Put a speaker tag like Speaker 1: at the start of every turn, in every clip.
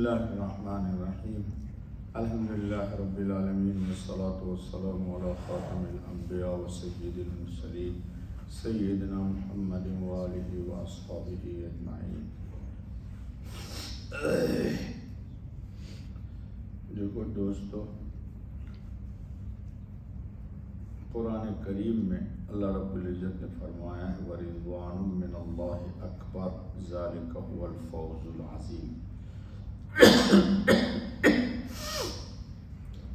Speaker 1: اللہ الرحمن الرحیم الحمد للہ رب العالمین والصلاة والسلام علی خاتم الانبیاء و سید المرسلین سیدنا محمد وآلہ واصحابہ اجمعین۔ دیکھو دوستو، قرآن کریم میں اللہ رب العزت نے فرمایا ہے وَرِضْوَانٌ مِّنَ اللَّهِ أَكْبَرُ ذَلِكَ هُوَ الْفَوْزُ الْعَظِيمُ۔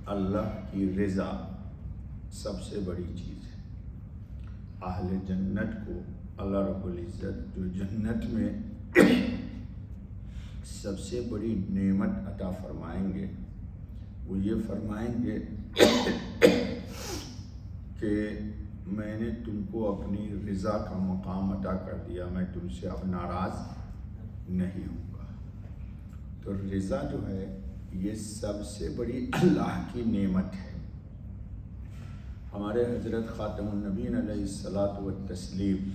Speaker 1: اللہ کی رضا سب سے بڑی چیز ہے۔ اہل جنت کو اللہ رب العزت جو جنت میں سب سے بڑی نعمت عطا فرمائیں گے، وہ یہ فرمائیں گے کہ میں نے تم کو اپنی رضا کا مقام عطا کر دیا، میں تم سے اب ناراض نہیں ہوں گا۔ تو رضا جو ہے یہ سب سے بڑی اللہ کی نعمت ہے۔ ہمارے حضرت خاتم النبیین علیہ الصلاۃ والتسلیم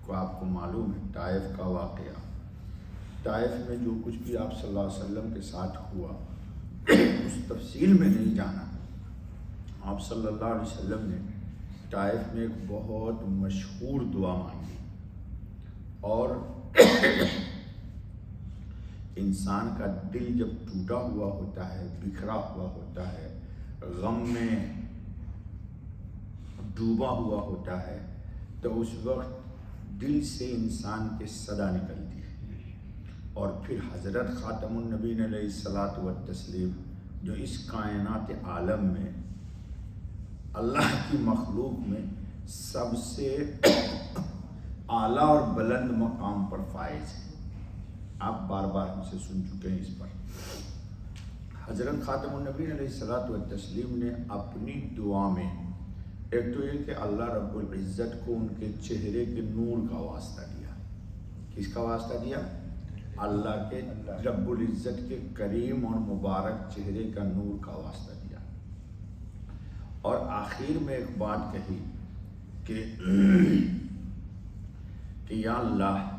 Speaker 1: کو آپ کو معلوم ہے طائف کا واقعہ۔ طائف میں جو کچھ بھی آپ صلی اللہ علیہ وسلم کے ساتھ ہوا اس تفصیل میں نہیں جانا۔ آپ صلی اللہ علیہ وسلم نے طائف میں ایک بہت مشہور دعا مانگی، اور انسان کا دل جب ٹوٹا ہوا ہوتا ہے، بکھرا ہوا ہوتا ہے، غم میں ڈوبا ہوا ہوتا ہے، تو اس وقت دل سے انسان کے صدا نکلتی ہے۔ اور پھر حضرت خاتم النبیین علیہ الصلاۃ والتسلیم جو اس کائنات عالم میں اللہ کی مخلوق میں سب سے اعلیٰ اور بلند مقام پر فائز ہیں، آپ بار بار ہم سے سن چکے ہیں اس پر۔ حضرت خاتم النبی علیہ الصلاۃ والتسلیم نے اپنی دعا میں ایک تو یہ کہ اللہ رب العزت کو ان کے چہرے کے نور کا واسطہ دیا۔ کس کا واسطہ دیا؟ اللہ کے رب العزت کے کریم اور مبارک چہرے کا نور کا واسطہ دیا۔ اور آخر میں ایک بات کہی کہ یا اللہ،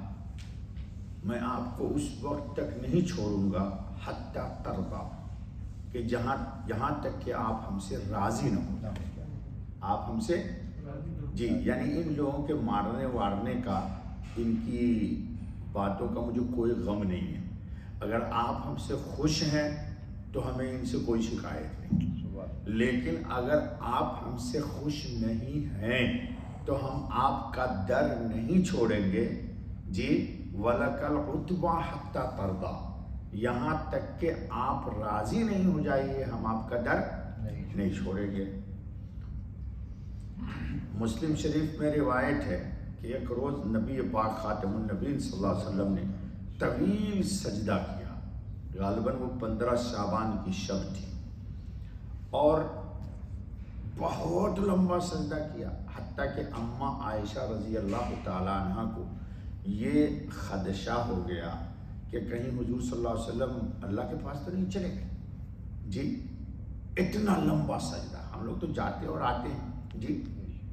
Speaker 1: میں آپ کو اس وقت تک نہیں چھوڑوں گا حتیٰ ترضیٰ، کہ یہاں تک کہ آپ ہم سے راضی نہ ہو جائیں۔ آپ ہم سے جی، یعنی ان لوگوں کے مارنے وارنے کا، ان کی باتوں کا مجھے کوئی غم نہیں ہے۔ اگر آپ ہم سے خوش ہیں تو ہمیں ان سے کوئی شکایت نہیں، لیکن اگر آپ ہم سے خوش نہیں ہیں تو ہم آپ کا در نہیں چھوڑیں گے جی۔ وَلَكَ الْعُتْبَىٰ حَتَّىٰ تَرْضَىٰ، یہاں تک کہ آپ راضی نہیں ہو جائیے ہم آپ کا در نہیں چھوڑیں گے۔ مسلم شریف میں روایت ہے کہ ایک روز نبی پاک خاتم النبیین صلی اللہ علیہ وسلم نے طویل سجدہ کیا، غالباً وہ 15 شعبان کی شب تھی، اور بہت لمبا سجدہ کیا، حتیٰ کہ اماں عائشہ رضی اللہ تعالیٰ عنہ کو یہ خدشہ ہو گیا کہ کہیں حضور صلی اللہ علیہ وسلم اللہ کے پاس تو نہیں چلے گئے جی۔ اتنا لمبا سجدہ، ہم لوگ تو جاتے اور آتے ہیں جی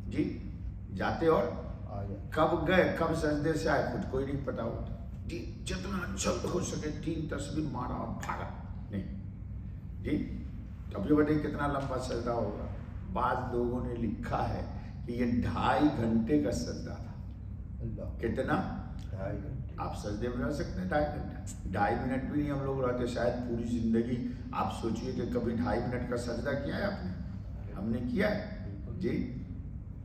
Speaker 1: جی، جاتے اور کب گئے کب سجدے سے آئے خود کوئی نہیں پتا ہوتا جی۔ جتنا جلد ہو سکے 3 تسبیح مارا اور بھاگا نہیں جی۔ تو اب یہ بتائیے کتنا لمبا سجدہ ہوگا۔ بعض لوگوں نے لکھا ہے کہ یہ 2.5 گھنٹے کا سجدہ تھا۔ کتنا؟ 2.5 گھنٹے۔ آپ سجدے میں رہ سکتے ہیں 2.5 گھنٹے؟ 2.5 منٹ بھی نہیں ہم لوگ رہتے شاید پوری زندگی۔ آپ سوچئے کہ کبھی 2.5 منٹ کا سجدہ کیا ہے آپ نے؟ ہم نے کیا ہے جی،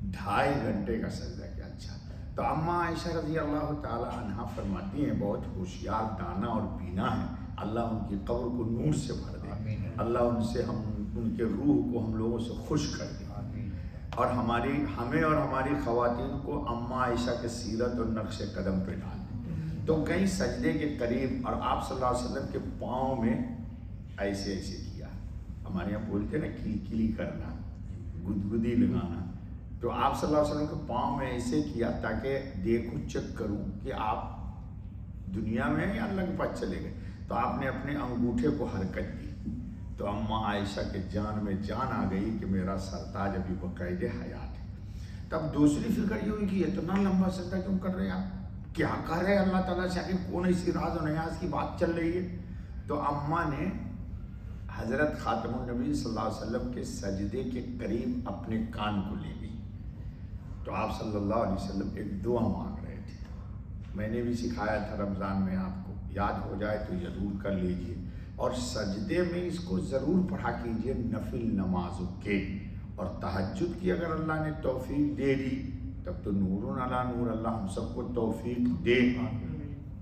Speaker 1: 2.5 گھنٹے کا سجدہ کیا۔ اچھا، تو اماں عائشہ رضی اللہ تعالی عنہ فرماتی ہیں بہت ہوشیار، دانا اور بینا ہے، اللہ ان کی قبر کو نور سے بھر دے، اللہ ان کے روح کو ہم لوگوں سے خوش کر دے، اور ہمیں اور ہماری خواتین کو اماں عائشہ کے سیرت اور نقش قدم پہ ڈال دیں۔ تو کہیں سجدے کے قریب، اور آپ صلی اللہ علیہ وسلم کے پاؤں میں ایسے کیا، ہمارے یہاں بولتے ہیں نا کلی کرنا، گدگدی لگانا، تو آپ صلی اللہ علیہ وسلم کے پاؤں میں ایسے کیا تاکہ دیکھوں چیک کروں کہ آپ دنیا میں ہیں یا اللہ کے پاس چلے گئے۔ تو آپ نے اپنے انگوٹھے کو حرکت دی، تو اماں عائشہ کے جان میں جان آ گئی کہ میرا سرتاج ابھی باقاعدہ حیات ہے۔ تب دوسری فکر یہ ہوئی کہ اتنا لمبا سجدہ کیوں کر رہے ہیں آپ، کیا کر رہے اللہ تعالیٰ سے، آخر کون ایسی راز و نیاز کی بات چل رہی ہے؟ تو اماں نے حضرت خاتم النبی صلی اللہ علیہ وسلم کے سجدے کے قریب اپنے کان کو لے گئی. تو آپ صلی اللہ علیہ وسلم ایک دعا مانگ رہے تھے. میں نے بھی سکھایا تھا رمضان میں، آپ کو یاد ہو جائے تو ضرور کر لیجئے، اور سجدے میں اس کو ضرور پڑھا کیجئے نفل نمازوں کے. اور تہجد کی اگر اللہ نے توفیق دے دی تب تو نور علی نور، اللہ ہم سب کو توفیق دے.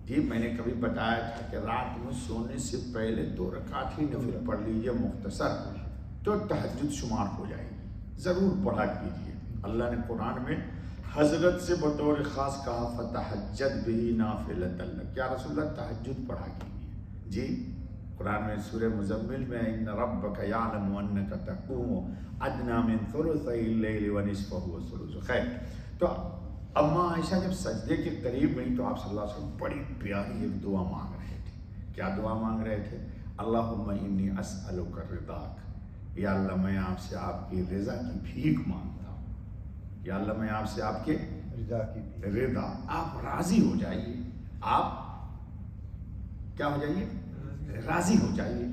Speaker 1: جی میں نے کبھی بتایا تھا کہ رات میں سونے سے پہلے 2 رکعت ہی نفل پڑھ لیجیے مختصر، تو تہجد شمار ہو جائے گی. ضرور پڑھا کیجیے. اللہ نے قرآن میں حضرت سے بطور خاص کہا فتہجد بہ نافلۃ لک، کیا رسول اللہ تہجد پڑھا کیجیے. جی قرآن میں سورہ مزمل میں ان ربک یعلم انک تقوم ادنی من ثلثی اللیل ونصفہ وثلثہ. خیر، تو اماں عائشہ جب سجدے کے قریب گئی تو آپ صلی اللہ علیہ وسلم بڑی پیاری ایک دعا مانگ رہے تھے. کیا دعا مانگ رہے تھے؟ اللہم انی اسألک رضاک، یا اللہ میں آپ سے آپ کی رضا کی بھیک مانگتا ہوں. یا اللہ میں آپ سے آپ کے رضا، آپ راضی ہو جائیے، آپ کیا ہو جائیے؟ راضی ہو جائیے.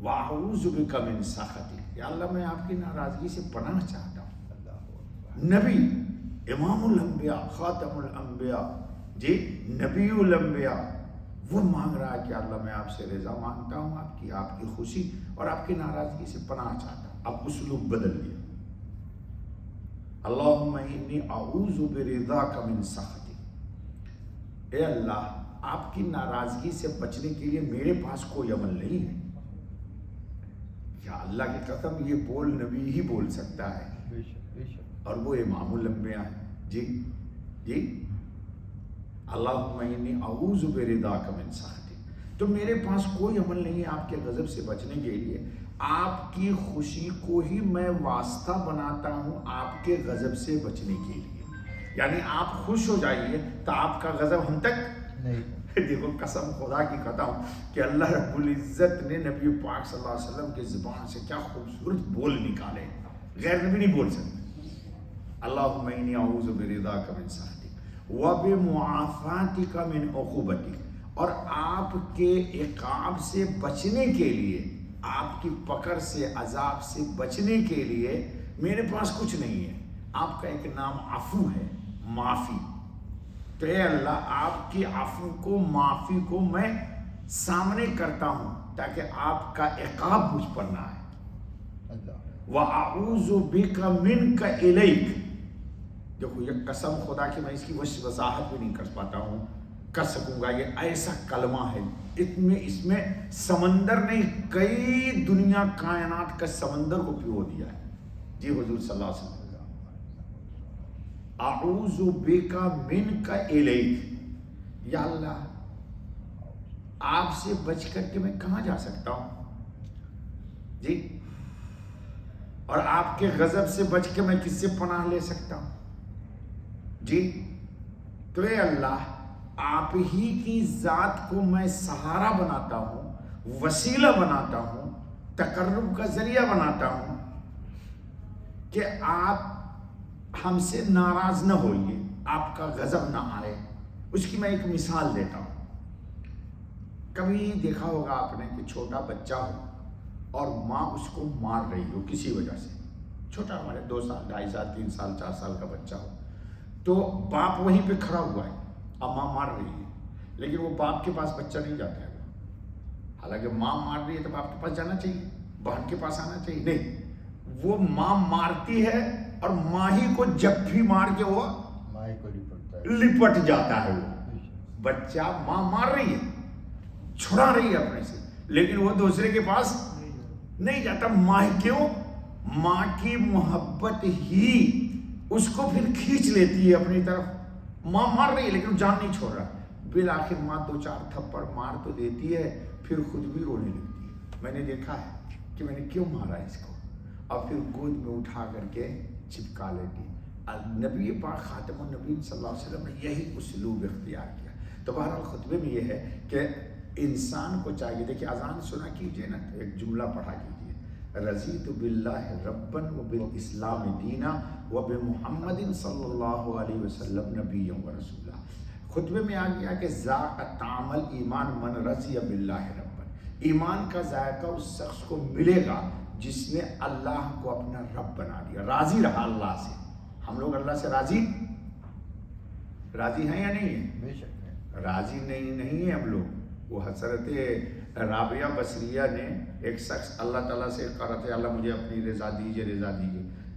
Speaker 1: واعوذ بک من سخطک، یا اللہ میں آپ کی ناراضگی سے پناہ چاہتا ہوں. نبی امام الانبیاء خاتم الانبیاء، جی نبی الانبیاء، وہ مانگ رہا ہے کہ اللہ میں آپ سے رضا مانگتا ہوں، آپ کی خوشی اور آپ کی ناراضگی سے پناہ چاہتا ہوں. اب اسلوب بدل دیا. اللہم انی اعوذ برضاک من سخطک، اے اللہ آپ کی ناراضگی سے بچنے کے لیے میرے پاس کوئی عمل نہیں ہے. کیا اللہ کی قسم یہ بول نبی ہی بول سکتا ہے، اور وہ امام الانبیاء ہے. جی جی اللہم انی اعوذ برضاک من سخطک، تو میرے پاس کوئی عمل نہیں ہے آپ کے غضب سے بچنے کے لیے. آپ کی خوشی کو ہی میں واسطہ بناتا ہوں آپ کے غضب سے بچنے کے لیے. یعنی آپ خوش ہو جائیے تو آپ کا غضب ہم تک نہیں. دیکھو قسم خدا کی قسم کہ اللہ رب العزت نے نبی پاک صلی اللہ علیہ وسلم کے زبان سے کیا خوبصورت بول نکالے، غیر نبی نہیں بول سکتے. اللہم انی اعوذ برضاک من سخطک وبمعافاتک من عقوبتک، اور آپ کے عقاب سے بچنے کے لیے، آپ کی پکڑ سے عذاب سے بچنے کے لیے میرے پاس کچھ نہیں ہے. آپ کا ایک نام عفو ہے، معافی. تو اے اللہ آپ کی عفو کو، معافی کو میں سامنے کرتا ہوں تاکہ آپ کا عقاب مجھ پر نہ آئے. وَأَعُوذُ بِكَ مِنْكَ إِلَيْكَ. دیکھو یہ قسم خدا کی میں اس کی وضاحت بھی نہیں کر سکوں گا. یہ ایسا کلمہ ہے، اس میں سمندر نے کئی دنیا کائنات کا سمندر کو پھو دیا ہے. جی حضور صلی اللہ علیہ وسلم اعوذ بک منک الیک، یا اللہ آپ سے بچ کر کے میں کہاں جا سکتا ہوں. جی اور آپ کے غضب سے بچ کے میں کس سے پناہ لے سکتا ہوں. جی تو اے اللہ آپ ہی کی ذات کو میں سہارا بناتا ہوں، وسیلہ بناتا ہوں، تقرب کا ذریعہ بناتا ہوں کہ آپ ہم سے ناراض نہ ہوئیے، آپ کا غضب نہ آئے. اس کی میں ایک مثال دیتا ہوں. کبھی دیکھا ہوگا آپ نے کہ چھوٹا بچہ ہو اور ماں اس کو مار رہی ہو کسی وجہ سے، چھوٹا ہمارے 2 سال 2.5 سال 3 سال 4 سال کا بچہ ہو، تو باپ وہیں پہ کھڑا ہوا ہے، اب ماں مار رہی ہے، لیکن وہ باپ کے پاس بچہ نہیں جاتا ہے. حالانکہ ماں مار رہی ہے تو باپ کے پاس جانا چاہیے، بہن کے پاس آنا چاہیے. نہیں، وہ ماں مارتی ہے اور ماں ہی کو جب بھی مار کے وہ لپٹ جاتا ہے. وہ بچہ ماں مار رہی ہے، چھڑا رہی ہے اپنے سے، لیکن وہ دوسرے کے پاس نہیں جاتا. ماں کیوں؟ ماں کی محبت ہی اس کو پھر کھینچ لیتی ہے اپنی طرف. ماں مار رہی ہے لیکن جان نہیں چھوڑ رہا. بالآخر ماں 2-4 تھپڑ مار تو دیتی ہے، پھر خود بھی رونے لگتی ہے. میں نے دیکھا ہے کہ میں نے کیوں مارا اس کو، اور پھر گود میں اٹھا کر کے چپکا لیتی. نبی پاک خاتم النبی صلی اللہ علیہ وسلم نے یہی اسلوب اختیار کیا. تو بہرحال خطبے میں یہ ہے کہ انسان کو چاہیے، دیکھیے اذان سنا کیجیے نا، ایک جملہ پڑھا کیجیے، رضیت باللہ ربا وبالاسلام دینا وبمحمد صلی اللہ علیہ وسلم نبی و رسولہ. خطبے میں آ گیا کہ ذاق طعم الایمان من رضی باللہ رب، ایمان کا ذائقہ اس شخص کو ملے گا جس نے اللہ کو اپنا رب بنا دیا، راضی رہا اللہ سے۔ ہم لوگ اللہ سے راضی ہیں یا نہیں ہیں؟
Speaker 2: بے شک
Speaker 1: راضی نہیں ہیں ہم لوگ۔ وہ حضرت رابعہ بصریہ نے ایک شخص اللہ تعالیٰ سے کہا تھا اللہ مجھے اپنی رضا دیجئے،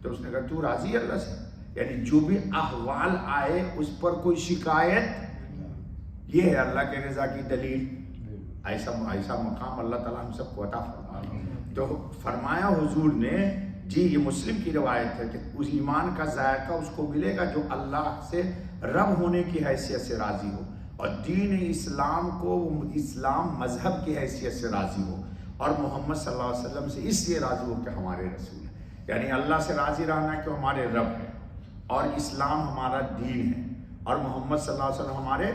Speaker 1: تو اس نے کہا تو راضی ہے اللہ سے؟ یعنی جو بھی احوال آئے اس پر کوئی شکایت، یہ ہے اللہ کے رضا کی دلیل۔ ایسا مقام اللہ تعالیٰ ہم سب کو عطا فرمائے۔ تو فرمایا حضور نے جی، یہ مسلم کی روایت ہے کہ اس ایمان کا ذائقہ اس کو ملے گا جو اللہ سے رب ہونے کی حیثیت سے راضی ہو، اور دین اسلام کو اسلام مذہب کی حیثیت سے راضی ہو، اور محمد صلی اللہ علیہ وسلم سے اس لیے راضی ہو کہ ہمارے رسول ہیں۔ یعنی اللہ سے راضی رہنا کہ ہمارے رب ہے، اور اسلام ہمارا دین ہے، اور محمد صلی اللہ علیہ وسلم ہمارے،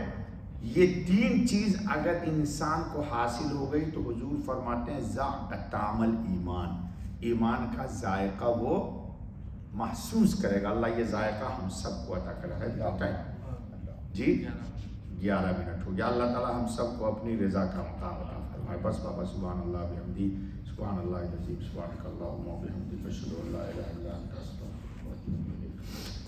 Speaker 1: یہ تین چیز اگر انسان کو حاصل ہو گئی تو حضور فرماتے ہیں ذاق طعم الایمان، ایمان کا ذائقہ وہ محسوس کرے گا۔ اللہ یہ ذائقہ ہم سب کو عطا کرے ہے۔ جی 11 منٹ ہو گیا۔ اللہ تعالیٰ ہم سب کو اپنی رضا کا مقام عطا فرمائے۔ بس بابا سبحان اللہ بحمدی، سبحان اللہ العظیم، سبحانک اللہم و بحمدک، اشہد ان لا الہ الا انت، استغفرک و اتوب الیک۔